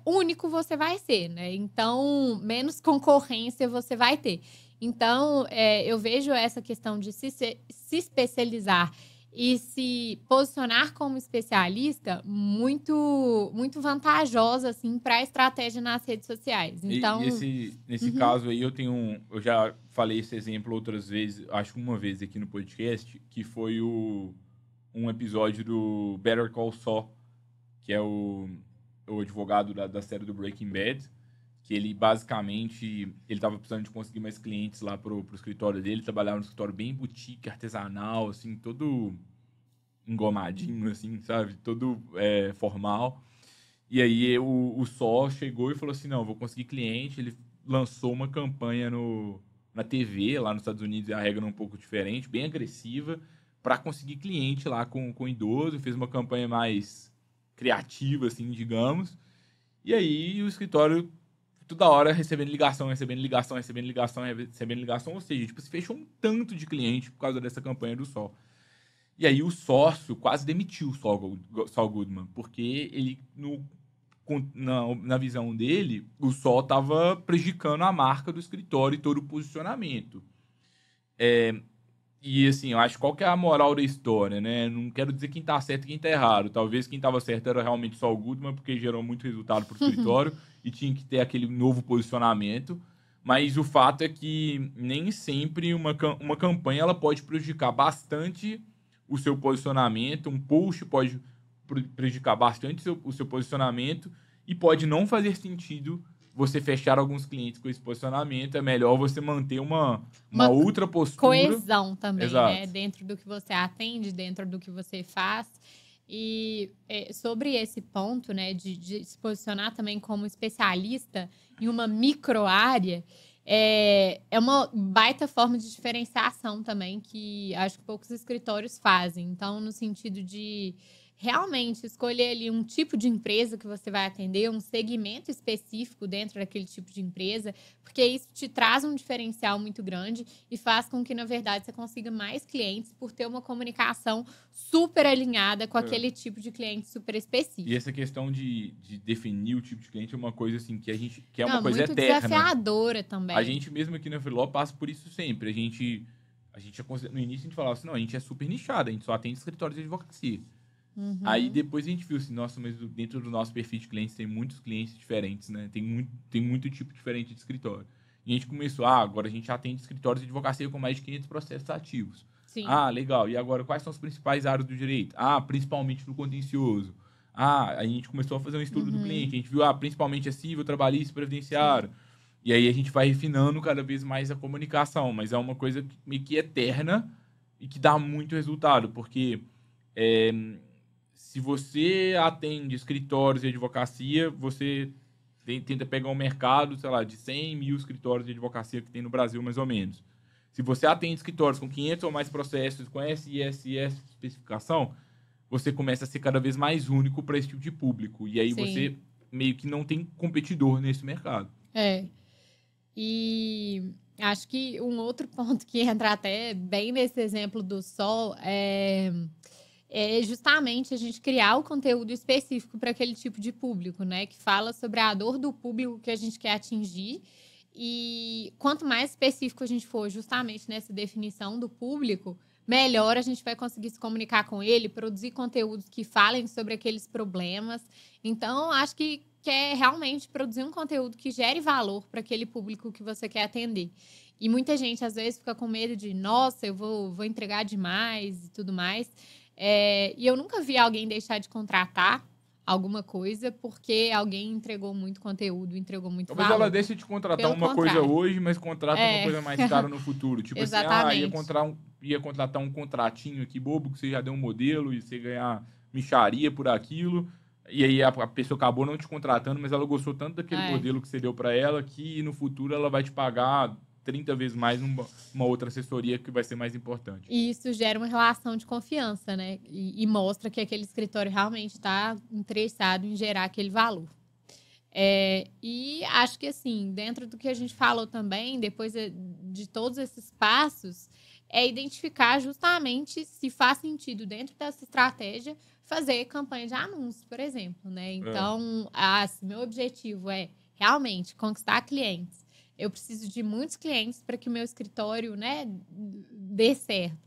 Speaker 1: único você vai ser, né? Então, menos concorrência você vai ter. Então, eu vejo essa questão de se especializar e se posicionar como especialista muito, muito vantajosa, assim, para a estratégia nas redes sociais. Então,
Speaker 2: nesse caso aí, eu já falei esse exemplo outras vezes, acho que uma vez aqui no podcast, que foi um episódio do Better Call Saul, que é o advogado da série do Breaking Bad, que ele basicamente, ele tava precisando de conseguir mais clientes lá pro escritório dele, trabalhava num escritório bem boutique, artesanal, assim, todo engomadinho, assim, sabe? Todo formal. E aí o Sol chegou e falou assim, não, vou conseguir cliente. Ele lançou uma campanha na TV, lá nos Estados Unidos, a regra é um pouco diferente, bem agressiva, para conseguir cliente lá com idoso. Fez uma campanha mais criativa, assim, digamos. E aí o escritório toda hora recebendo ligação, ou seja, tipo, se fechou um tanto de cliente por causa dessa campanha do Sol. E aí o sócio quase demitiu o Saul Goodman, porque ele, na visão dele, o Sol estava prejudicando a marca do escritório e todo o posicionamento. E assim, eu acho qual que é a moral da história, né? Não quero dizer quem tá certo e quem tá errado. Talvez quem tava certo era realmente só o Goodman, porque gerou muito resultado pro escritório e tinha que ter aquele novo posicionamento. Mas o fato é que nem sempre uma campanha ela pode prejudicar bastante o seu posicionamento. Um post pode prejudicar bastante o seu posicionamento e pode não fazer sentido você fechar alguns clientes com esse posicionamento. É melhor você manter uma outra postura.
Speaker 1: Coesão também,
Speaker 2: Exato.
Speaker 1: né? Dentro do que você atende, dentro do que você faz. E sobre esse ponto, né, de se posicionar também como especialista em uma micro-área, é uma baita forma de diferenciação também, que acho que poucos escritórios fazem. Então, no sentido de realmente escolher ali um tipo de empresa que você vai atender, um segmento específico dentro daquele tipo de empresa, porque isso te traz um diferencial muito grande e faz com que, na verdade, você consiga mais clientes por ter uma comunicação super alinhada com aquele tipo de cliente super específico.
Speaker 2: E essa questão de definir o tipo de cliente é uma coisa assim que é uma coisa
Speaker 1: muito
Speaker 2: eterna.
Speaker 1: Desafiadora também.
Speaker 2: A gente mesmo aqui na Freeló passa por isso sempre. No início a gente falava assim, não, a gente é super nichado, a gente só atende escritórios de advocacia. Aí depois a gente viu assim, nossa, mas dentro do nosso perfil de clientes tem muitos clientes diferentes, né? Tem muito tipo diferente de escritório. E a gente começou, agora a gente atende escritórios de advocacia com mais de 500 processos ativos.
Speaker 1: Sim.
Speaker 2: Legal. E agora, quais são as principais áreas do direito? Principalmente no contencioso. A gente começou a fazer um estudo do cliente. A gente viu, principalmente é civil, trabalhista, previdenciário. Sim. E aí a gente vai refinando cada vez mais a comunicação. Mas é uma coisa meio que eterna e que dá muito resultado. Porque se você atende escritórios de advocacia, você tenta pegar um mercado, sei lá, de 100 mil escritórios de advocacia que tem no Brasil, mais ou menos. Se você atende escritórios com 500 ou mais processos, com essa especificação, você começa a ser cada vez mais único para esse tipo de público. E aí você meio que não tem competidor nesse mercado.
Speaker 1: E acho que um outro ponto que entra até bem nesse exemplo do Sol é justamente a gente criar o conteúdo específico para aquele tipo de público, né? Que fala sobre a dor do público que a gente quer atingir. E quanto mais específico a gente for justamente nessa definição do público, melhor a gente vai conseguir se comunicar com ele, produzir conteúdos que falem sobre aqueles problemas. Então, acho que é realmente produzir um conteúdo que gere valor para aquele público que você quer atender. E muita gente, às vezes, fica com medo de, nossa, eu vou entregar demais e tudo mais. E eu nunca vi alguém deixar de contratar alguma coisa porque alguém entregou muito conteúdo, entregou muito valor.
Speaker 2: Talvez ela deixe de contratar uma coisa hoje, mas contrata uma coisa mais cara no futuro. Tipo
Speaker 1: Exatamente.
Speaker 2: assim, ia contratar um contratinho aqui bobo, que você já deu um modelo e você ganhar mixaria por aquilo. E aí a pessoa acabou não te contratando, mas ela gostou tanto daquele modelo que você deu para ela que no futuro ela vai te pagar 30 vezes mais uma outra assessoria que vai ser mais importante.
Speaker 1: E isso gera uma relação de confiança, né? E mostra que aquele escritório realmente está interessado em gerar aquele valor. E acho que, assim, dentro do que a gente falou também, depois de todos esses passos, é identificar justamente se faz sentido, dentro dessa estratégia, fazer campanha de anúncios, por exemplo, né? Então, meu objetivo é realmente conquistar clientes. Eu preciso de muitos clientes para que o meu escritório, né, dê certo.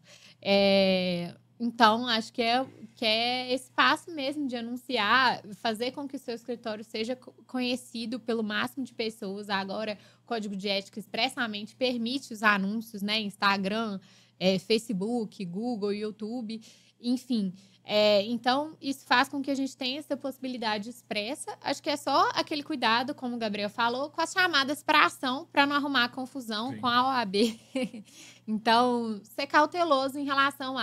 Speaker 1: Então, acho que é esse passo mesmo de anunciar, fazer com que o seu escritório seja conhecido pelo máximo de pessoas. Agora, o Código de Ética expressamente permite os anúncios, né? Instagram, Facebook, Google, YouTube, enfim. Então, isso faz com que a gente tenha essa possibilidade expressa. Acho que é só aquele cuidado, como o Gabriel falou, com as chamadas para ação, para não arrumar confusão Sim. com a OAB. Então, ser cauteloso em relação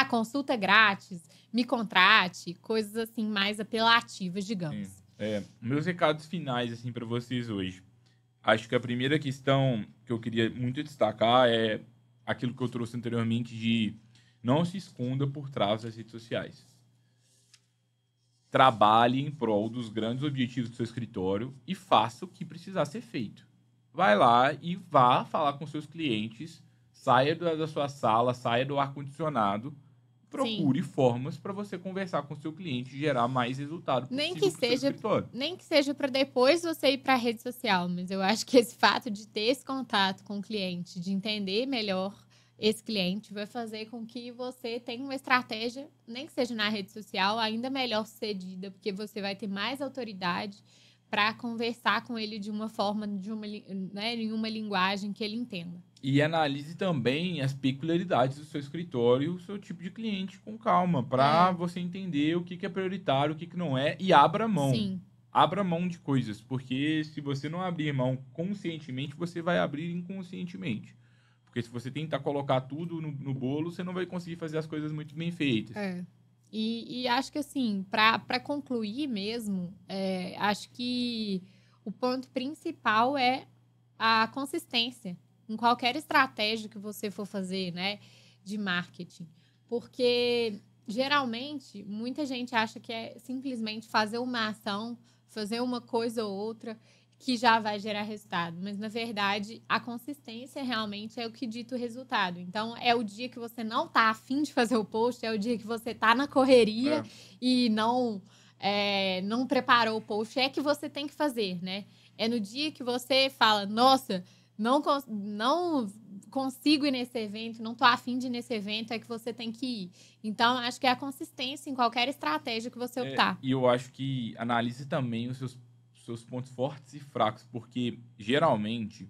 Speaker 1: consulta grátis, me contrate, coisas assim mais apelativas, digamos.
Speaker 2: Meus recados finais assim para vocês hoje. Acho que a primeira questão que eu queria muito destacar é aquilo que eu trouxe anteriormente de não se esconda por trás das redes sociais. Trabalhe em prol dos grandes objetivos do seu escritório e faça o que precisar ser feito. Vai lá e vá falar com seus clientes, saia da sua sala, saia do ar-condicionado, procure formas para você conversar com o seu cliente e gerar mais resultado possível para o seu escritório.
Speaker 1: Nem que seja para depois você ir para a rede social, mas eu acho que esse fato de ter esse contato com o cliente, de entender melhor esse cliente, vai fazer com que você tenha uma estratégia, nem que seja na rede social, ainda melhor sucedida, porque você vai ter mais autoridade para conversar com ele de uma forma, em uma linguagem que ele entenda.
Speaker 2: E analise também as peculiaridades do seu escritório e o seu tipo de cliente com calma, para você entender o que é prioritário, o que não é, e abra mão.
Speaker 1: Sim.
Speaker 2: Abra mão de coisas, porque se você não abrir mão conscientemente, você vai abrir inconscientemente. Porque se você tentar colocar tudo no bolo, você não vai conseguir fazer as coisas muito bem feitas.
Speaker 1: E acho que, assim, para concluir mesmo, acho que o ponto principal é a consistência em qualquer estratégia que você for fazer, né, de marketing. Porque, geralmente, muita gente acha que é simplesmente fazer uma ação, fazer uma coisa ou outra que já vai gerar resultado. Mas, na verdade, a consistência realmente é o que dita o resultado. Então, é o dia que você não tá afim de fazer o post, é o dia que você tá na correria e não preparou o post, é que você tem que fazer, né? É no dia que você fala, nossa, não consigo ir nesse evento, não tô afim de ir nesse evento, é que você tem que ir. Então, acho que é a consistência em qualquer estratégia que você optar.
Speaker 2: E eu acho que analise também os seus pontos fortes e fracos, porque geralmente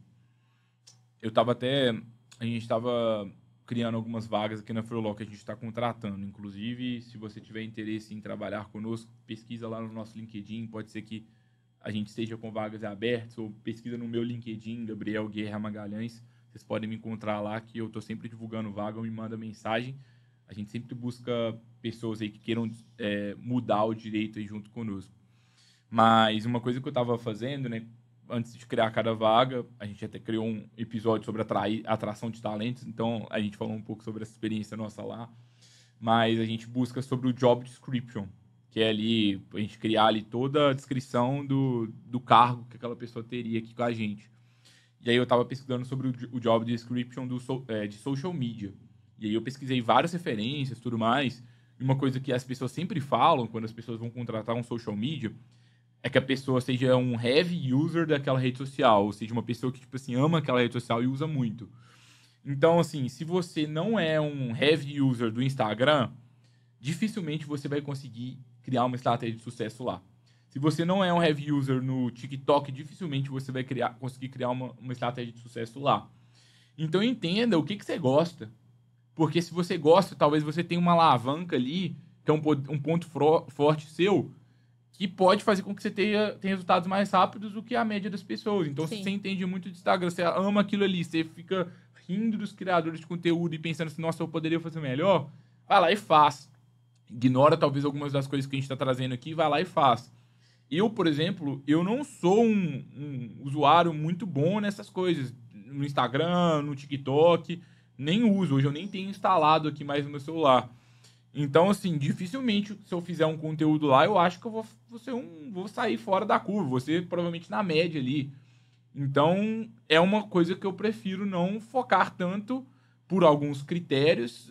Speaker 2: a gente estava criando algumas vagas aqui na Freeló que a gente está contratando. Inclusive, se você tiver interesse em trabalhar conosco, pesquisa lá no nosso LinkedIn, pode ser que a gente esteja com vagas abertas, ou pesquisa no meu LinkedIn, Gabriel Guerra Magalhães. Vocês podem me encontrar lá, que eu estou sempre divulgando vaga, ou me manda mensagem. A gente sempre busca pessoas aí que queiram mudar o direito aí junto conosco. Mas uma coisa que eu estava fazendo, né, antes de criar cada vaga, a gente até criou um episódio sobre atração de talentos, então a gente falou um pouco sobre essa experiência nossa lá, mas a gente busca sobre o job description, que é ali, a gente criar ali toda a descrição do cargo que aquela pessoa teria aqui com a gente. E aí eu estava pesquisando sobre o job description de social media. E aí eu pesquisei várias referências, tudo mais, e uma coisa que as pessoas sempre falam quando as pessoas vão contratar um social media é que a pessoa seja um heavy user daquela rede social, ou seja, uma pessoa que, tipo assim, ama aquela rede social e usa muito. Então, assim, se você não é um heavy user do Instagram, dificilmente você vai conseguir criar uma estratégia de sucesso lá. Se você não é um heavy user no TikTok, dificilmente você vai conseguir criar uma estratégia de sucesso lá. Então, entenda o que você gosta. Porque se você gosta, talvez você tenha uma alavanca ali, que é um ponto forte seu, que pode fazer com que você tenha resultados mais rápidos do que a média das pessoas. Então, Sim. Se você entende muito de Instagram, você ama aquilo ali, você fica rindo dos criadores de conteúdo e pensando assim, nossa, eu poderia fazer melhor, vai lá e faz. Ignora, talvez, algumas das coisas que a gente está trazendo aqui, vai lá e faz. Eu, por exemplo, eu não sou um usuário muito bom nessas coisas, no Instagram, no TikTok, nem uso. Hoje eu nem tenho instalado aqui mais no meu celular. Então, assim, dificilmente, se eu fizer um conteúdo lá, eu acho que eu vou sair fora da curva. Vou ser provavelmente na média ali. Então, é uma coisa que eu prefiro não focar tanto por alguns critérios,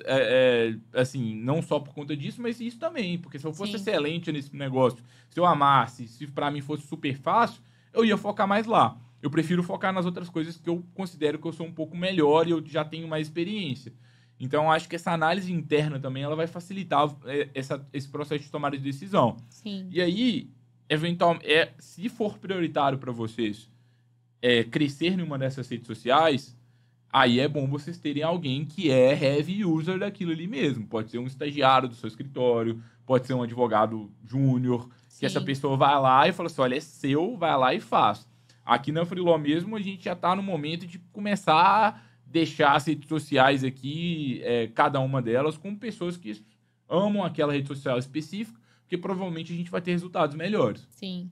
Speaker 2: assim, não só por conta disso, mas isso também. Porque se eu fosse excelente nesse negócio, se eu amasse, se pra mim fosse super fácil, eu ia focar mais lá. Eu prefiro focar nas outras coisas que eu considero que eu sou um pouco melhor e eu já tenho mais experiência. Então, acho que essa análise interna também ela vai facilitar esse processo de tomada de decisão.
Speaker 1: Sim.
Speaker 2: E aí, eventualmente, se for prioritário para vocês crescer em uma dessas redes sociais, aí é bom vocês terem alguém que é heavy user daquilo ali mesmo. Pode ser um estagiário do seu escritório, pode ser um advogado júnior, que essa pessoa vai lá e fala assim, olha, é seu, vai lá e faz. Aqui na Freeló mesmo, a gente já está no momento de começar a deixar as redes sociais aqui, cada uma delas, com pessoas que amam aquela rede social específica, porque provavelmente a gente vai ter resultados melhores.
Speaker 1: Sim.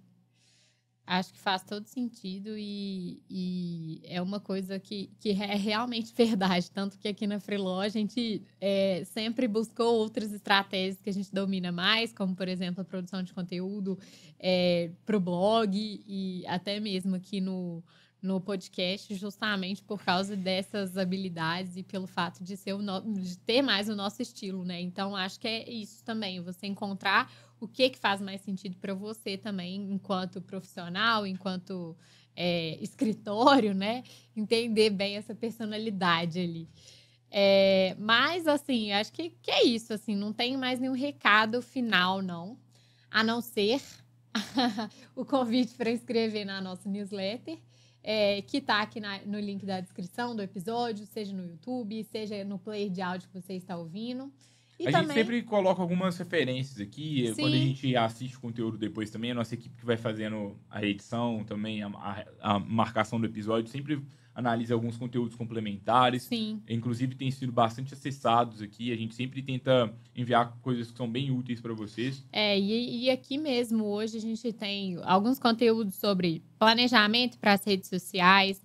Speaker 1: Acho que faz todo sentido e é uma coisa que é realmente verdade. Tanto que aqui na Freeló a gente sempre buscou outras estratégias que a gente domina mais, como, por exemplo, a produção de conteúdo para o blog e até mesmo aqui no podcast, justamente por causa dessas habilidades e pelo fato de ter mais o nosso estilo, né? Então, acho que é isso também, você encontrar o que faz mais sentido para você também, enquanto profissional, enquanto escritório, né? Entender bem essa personalidade ali. Mas, assim, acho que é isso, assim, não tem mais nenhum recado final, não. A não ser o convite para inscrever na nossa newsletter, que está aqui no link da descrição do episódio, seja no YouTube, seja no player de áudio que você está ouvindo. E
Speaker 2: a gente sempre coloca algumas referências aqui.
Speaker 1: Sim.
Speaker 2: Quando a gente assiste o conteúdo depois também, a nossa equipe que vai fazendo a edição também, a marcação do episódio, sempre analisa alguns conteúdos complementares.
Speaker 1: Sim.
Speaker 2: Inclusive, tem sido bastante acessados aqui. A gente sempre tenta enviar coisas que são bem úteis para vocês.
Speaker 1: E aqui mesmo, hoje, a gente tem alguns conteúdos sobre planejamento para as redes sociais,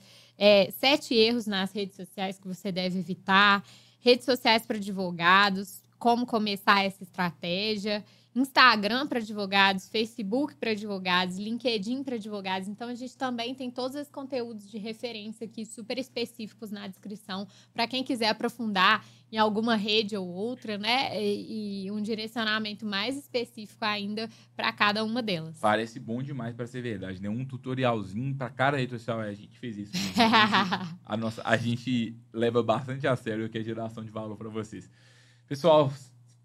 Speaker 1: 7 erros nas redes sociais que você deve evitar, redes sociais para advogados, como começar essa estratégia, Instagram para advogados, Facebook para advogados, LinkedIn para advogados. Então, a gente também tem todos esses conteúdos de referência aqui, super específicos na descrição, para quem quiser aprofundar em alguma rede ou outra, né? E um direcionamento mais específico ainda para cada uma delas.
Speaker 2: Parece bom demais para ser verdade, né? Um tutorialzinho para cada rede social. A gente fez isso. A gente leva bastante a sério o que é geração de valor para vocês. Pessoal,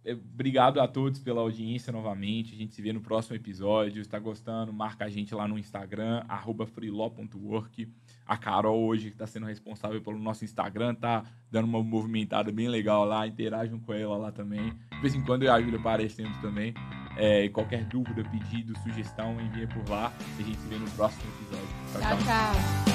Speaker 2: obrigado a todos pela audiência novamente. A gente se vê no próximo episódio. Está gostando? Marca a gente lá no Instagram, @freeló.work. A Carol hoje, que está sendo responsável pelo nosso Instagram, tá dando uma movimentada bem legal lá. Interajam com ela lá também. De vez em quando eu e a Júlia aparecendo também. Qualquer dúvida, pedido, sugestão, envia por lá. E a gente se vê no próximo episódio.
Speaker 1: Tchau, tchau.